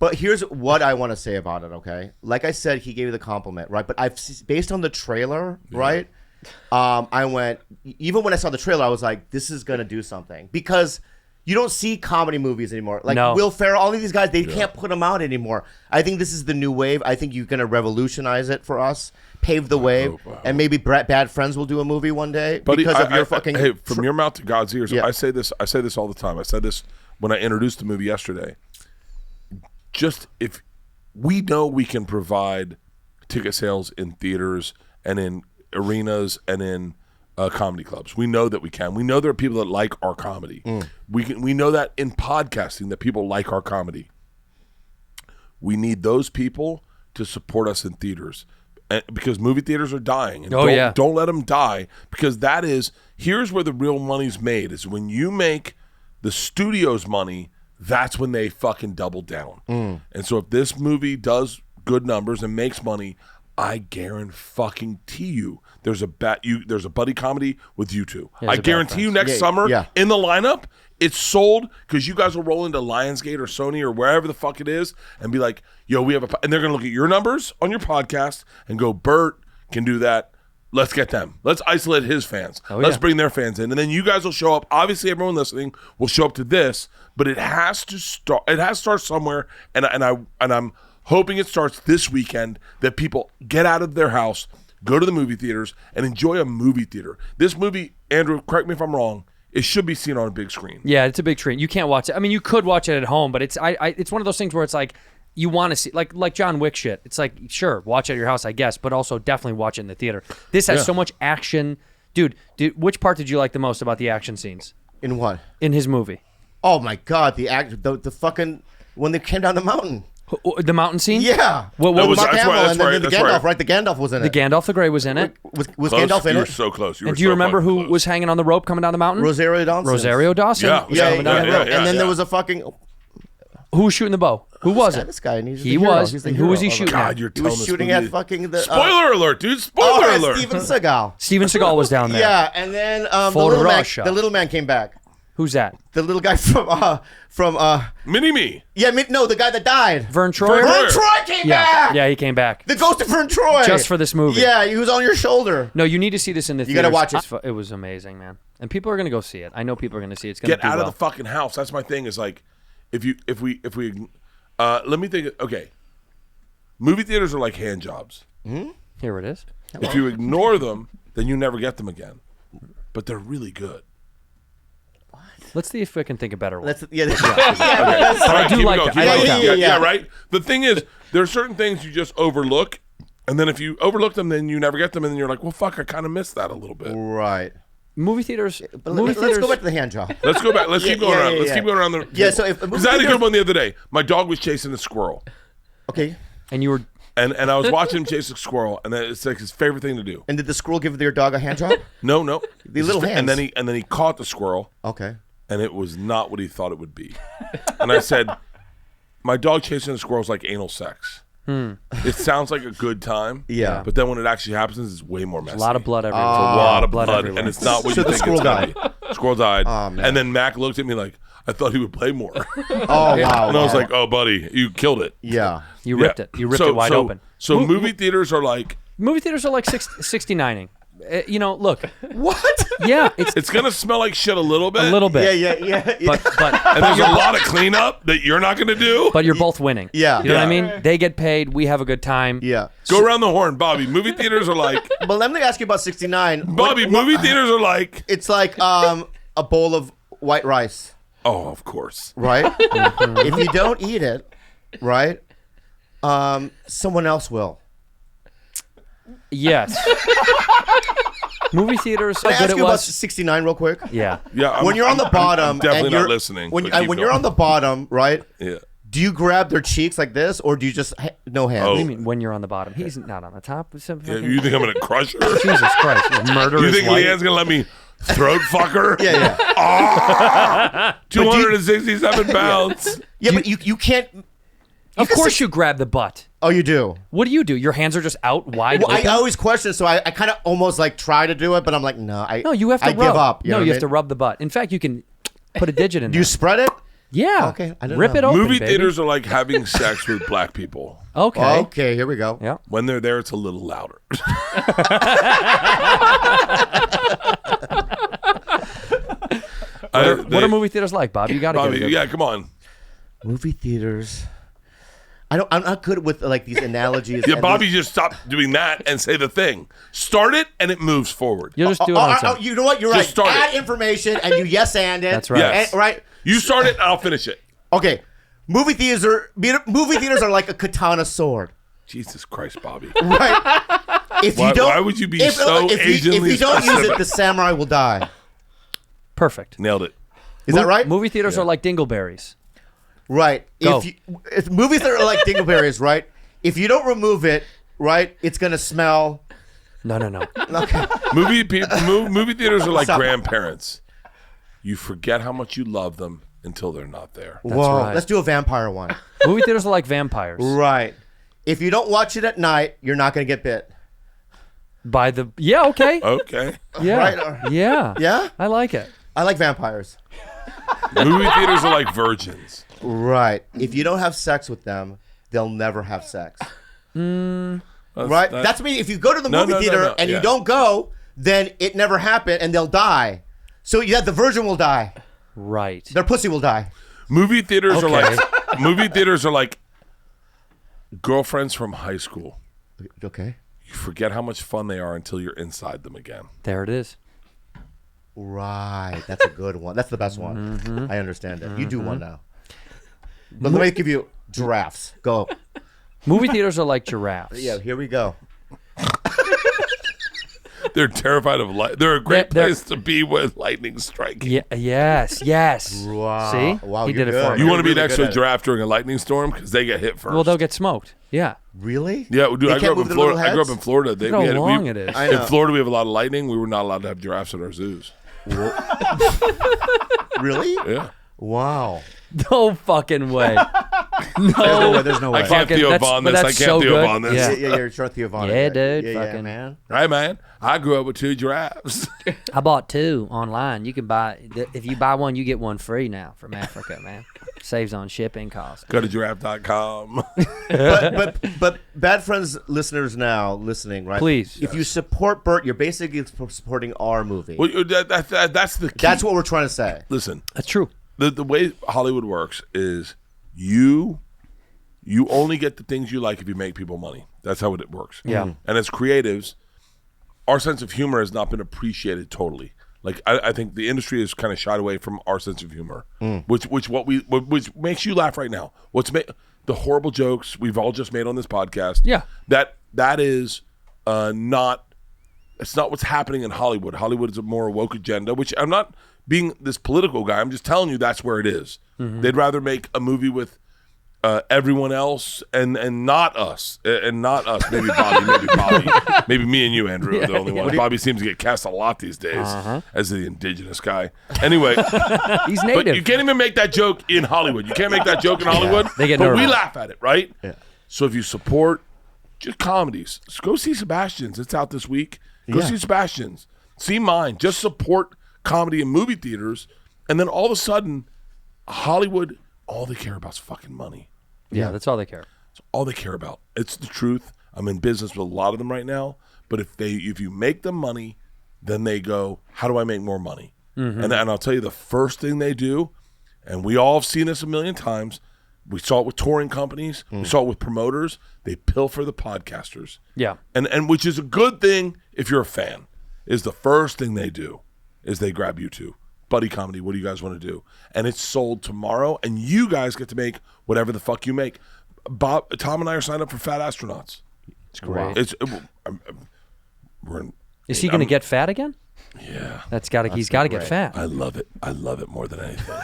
But here's what I want to say about it, okay? Like I said, he gave you the compliment, right? But based on the trailer, right? I went, even when I saw the trailer, I was like, this is going to do something. Because you don't see comedy movies anymore. Like Will Ferrell, all of these guys, they can't put them out anymore. I think this is the new wave. I think you're going to revolutionize it for us, pave the wave, and maybe Bad Friends will do a movie one day because of your fucking... Hey, from your mouth to God's ears, I say this all the time. I said this when I introduced the movie yesterday. Just if we know we can provide ticket sales in theaters and in arenas and in comedy clubs, we know that we can. We know there are people that like our comedy. We know that in podcasting that people like our comedy. We need those people to support us in theaters, because movie theaters are dying. And don't let them die, because here's where the real money's made, is when you make the studio's money. That's when they fucking double down. And so if this movie does good numbers and makes money, I guarantee you there's a buddy comedy with you two. I guarantee you next summer in the lineup, it's sold, because you guys will roll into Lionsgate or Sony or wherever the fuck it is and be like, yo, we have and they're going to look at your numbers on your podcast and go, Bert can do that. Let's get them. Let's isolate his fans. Let's bring their fans in. And then you guys will show up. Obviously, everyone listening will show up to this, but it has to start. It has to start somewhere. And I'm hoping it starts this weekend, that people get out of their house, go to the movie theaters, and enjoy a movie theater. This movie, Andrew, correct me if I'm wrong, it should be seen on a big screen. Yeah, it's a big screen. You can't watch it. I mean, you could watch it at home, but it's one of those things where it's like, you want to see, like John Wick shit. It's like, sure, watch it at your house, I guess, but also definitely watch it in the theater. This has so much action. Dude, which part did you like the most about the action scenes? In what? In his movie. Oh my God, the fucking, when they came down the mountain. The mountain scene? Yeah. What was Mark Hamill and then the Gandalf, right? The Gandalf was in it. The Gandalf the Grey was in it. Was Gandalf in it? You were so close. And do you remember who was hanging on the rope coming down the mountain? Rosario Dawson. Yeah. And then there was a fucking... Who was shooting the bow? Who was it? This guy. He was. And who was he shooting God, at? you're He was shooting at fucking the... Spoiler alert, dude. Spoiler alert. Steven Seagal. Steven Seagal was down there. Yeah, and then the little man came back. Who's that? The little guy from Mini-Me. Yeah, no, the guy that died. Vern Troy? Vern Troy came back! Yeah, he came back. The ghost of Vern Troy! Just for this movie. Yeah, he was on your shoulder. No, you need to see this in the theaters. You gotta watch it. It was amazing, man. And people are gonna go see it. I know people are gonna see it. It's gonna Get out of the fucking house. That's my thing, is like, if we let me think. Okay, movie theaters are like hand jobs. Here it is. If you ignore them, then you never get them again. But they're really good. Let's see if we can think of better one. But I do like that. Yeah, right? The thing is, there are certain things you just overlook, and then if you overlook them, then you never get them, and then you're like, well, fuck, I kind of missed that a little bit. Right. Movie theaters. Let's go back to the hand job. Let's go back. Let's keep going around. Let's keep going around. Because I had a good one the other day. My dog was chasing a squirrel. Okay. And you were... And I was watching him chase a squirrel, and it's like his favorite thing to do. And did the squirrel give your dog a hand job? No. The little hands. And then he caught the squirrel. Okay. And it was not what he thought it would be. And I said, my dog chasing a squirrel is like anal sex. It sounds like a good time. Yeah. But then when it actually happens, it's way more messy. A lot of blood everywhere. It's a lot of blood everywhere. And it's not what you think it's going to be. Squirrel died. Oh, man. And then Mac looked at me like, I thought he would play more. Oh, wow. And I was like, oh, buddy, you killed it. Yeah. You ripped it. You ripped it wide open. So movie theaters are like... Movie theaters are like 69ing. Look. What? Yeah. It's going to smell like shit a little bit. A little bit. Yeah. But and there's a lot of cleanup that you're not going to do. But you're both winning. Yeah. You know what I mean? They get paid. We have a good time. Yeah. Go around the horn, Bobby. Movie theaters are like... But let me ask you about 69. Bobby, movie theaters are like... It's like a bowl of white rice. Oh, of course. Right? If you don't eat it, right, someone else will. Yes. Movie theaters. Can I ask you about 69 real quick? Yeah. Yeah. When you're on the bottom, I'm definitely and not listening. When you're on the bottom, right? Yeah. Do you grab their cheeks like this, or do you just no hands? What do you mean when you're on the bottom? He's not on the top. Yeah, you think I'm gonna crush her? Jesus Christ! Murderous. You think Leanne's gonna let me throat fuck her? Yeah. 267 pounds. Yeah, but you can't. Of course you grab the butt. Oh, you do? What do? Your hands are just out wide open? I always question, so I kind of almost like try to do it, but I'm like, no, you have to rub. give up. You have to rub the butt. In fact, you can put a digit in there. Do you spread it? Yeah. Okay, I don't Rip know. it open, Movie baby. theaters are like having sex with black people. Okay. Okay, here we go. Yeah. When they're there, it's a little louder. What are movie theaters like, Bob? You got to Bobby, give it. yeah, come on. Movie theaters. I'm not good with like these analogies. Yeah, and Bobby, just stop doing that and say the thing. Start it, and it moves forward. You'll just do it on its own. you know what? You're Just right. start Add it. information and you yes and it. That's right. Yes. And- right. You start it, and I'll finish it. Okay. Movie theaters are like a katana sword. Jesus Christ, Bobby. Right. If Why- you don't, why would you be so if Asianly you don't use specific? it, the samurai will die. Perfect. Nailed it. Is that right? Movie theaters are like dingleberries. Right. Go. If movies that are like dingleberries, right? If you don't remove it, right, it's gonna smell. No. Okay. Movie theaters are like Stop. grandparents. You forget how much you love them until they're not there. Whoa. right. Let's do a vampire one. Movie theaters are like vampires. Right. If you don't watch it at night, you're not gonna get bit. Yeah, okay. Okay. Yeah. Right. Yeah. Yeah. I like it. I like vampires. Movie theaters are like virgins. Right. If you don't have sex with them, they'll never have sex. Right. That's me. If you go to the movie theater and yeah. you don't go, then it never happened and they'll die. So yeah, the virgin will die. Right. Their pussy will die. Movie theaters Okay. movie theaters are like girlfriends from high school. Okay. You forget how much fun they are until you're inside them again. There it is. Right. That's a good one. That's the best one. I understand it. You do one now. But let me give you giraffes. Go. Movie theaters are like giraffes. Yeah, here we go. They're terrified of light. They're a great They're- place to be when lightning strikes. Yeah. Yes. Wow. See? Wow, He you're did it for good. me. You want to be Really next good to a at it. giraffe during a lightning storm because they get hit first. Well, they'll get smoked. Yeah. Really? Yeah, dude, They I grew can't up in move their Florida. little I grew up heads? in Florida. Look how long it is. I In know. Florida, we have a lot of lightning. We were not allowed to have giraffes at our zoos. Really? Yeah. Wow. No fucking way. No. There's no I way. can't Fucking- Theo that's- Von but this. I that's can't so Theo good. Von this. Yeah. Yeah, you're short Theo Von. Yeah, dude, Yeah, fucking- man. Hey, man. I grew up with 2 giraffes. I bought 2 online. You can buy if you buy one, you get one free now from Africa, man. Saves on shipping costs. Go to giraffe.com. But Bad Friends listeners now listening, right? Please. If you support Bert, you're basically supporting our movie. Well, that's the key. That's what we're trying to say. Listen, That's true. the way Hollywood works is you only get the things you like if you make people money. That's how it works. Yeah. And as creatives, our sense of humor has not been appreciated totally. Like I think the industry has kind of shied away from our sense of humor, which makes you laugh right now. The horrible jokes we've all just made on this podcast. Yeah. that is not. It's not what's happening in Hollywood. Hollywood is a more woke agenda, which I'm not being this political guy. I'm just telling you that's where it is. They'd rather make a movie with everyone else and not us. And not us. Maybe Bobby. Maybe me and you, Andrew, are the only ones. Bobby seems to get cast a lot these days as the indigenous guy. Anyway, He's but native. you can't even make that joke in Hollywood. You can't make that joke in Hollywood. They get but we nervous. laugh at it, right? Yeah. So if you support just comedies, go see Sebastian's. It's out this week. Go Yeah. see Sebastian's. See mine. Just support comedy in movie theaters, and then all of a sudden, Hollywood, all they care about is fucking money. Yeah, that's all they care. It's all they care about. It's the truth. I'm in business with a lot of them right now. But if you make them money, then they go, how do I make more money? And I'll tell you the first thing they do, and we all have seen this a million times. We saw it with touring companies. We saw it with promoters. They pilfer the podcasters. Yeah. And which is a good thing if you're a fan, is the first thing they do is they grab you two. Buddy comedy, what do you guys want to do? And it's sold tomorrow, and you guys get to make whatever the fuck you make. Tom and I are signed up for Fat Astronauts. It's great. Is he going to get fat again? Yeah. He's got to get fat. I love it. I love it more than anything.